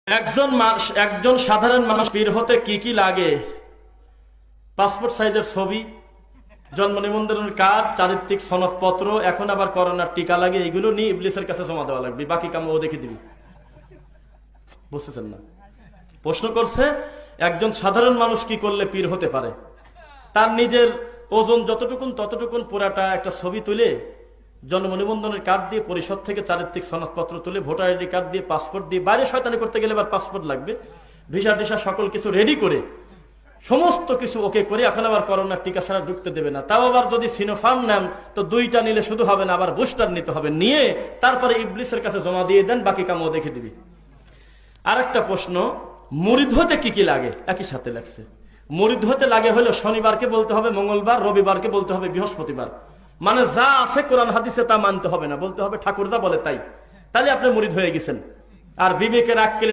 একজন সাধারণ মানুষ পীর হতে কি কি লাগে? পাসপোর্ট সাইজের ছবি, জন্ম নিবন্ধনের কার্ড, চারিত্রিক সনদপত্র, এখন আবার করোনার টিকা লাগে। এগুলো নিয়ে ইবলিসের কাছে জমা দেওয়া লাগবে, বাকি কাম ও দেখে দিবি। বুঝতেছেন না? প্রশ্ন করছে একজন সাধারণ মানুষ কি করলে পীর হতে পারে। তার নিজের ওজন যতটুকুন ততটুকুন পুরাটা একটা ছবি তুলে, জন্ম নিবন্ধনের কার্ড দিয়ে, পরিষদ থেকে চারিত্রিক সনদপত্র তুলে, ভোটার আইডি কার্ড দিয়ে, পাসপোর্ট দিয়ে, বাইরে শয়তানি করতে গেলে আবার পাসপোর্ট লাগবে, ভিসা টিসা সকল কিছু রেডি করে, সমস্ত কিছু ওকে করে, এখন আবার করোনার টিকা ছাড়া ঢুকতে দেবে না। তাও আবার যদি সিনোফার্ম নেন তো 2টা নিলে শুধু হবে না, আবার বুস্টার নিতে হবে। নিয়ে তারপরে ইবলিসের কাছে জমা দিয়ে দেন, বাকি কামও দেখে দিবি। আরেকটা প্রশ্ন, মুরিদ হতে কি কি লাগে? একই সাথে লাগছে। মুরিদ হতে লাগে হলো শনিবারকে বলতে হবে মঙ্গলবার, রবিবারকে বলতে হবে বৃহস্পতিবার। মানে যা আছে কোরআন হাদিসে তা মানতে হবে না, বলতে হবে ঠাকুরদা বলে তাই। তাহলে আপনি মুরিদ হয়ে গেছেন। আর বিবেকের আক্কেলে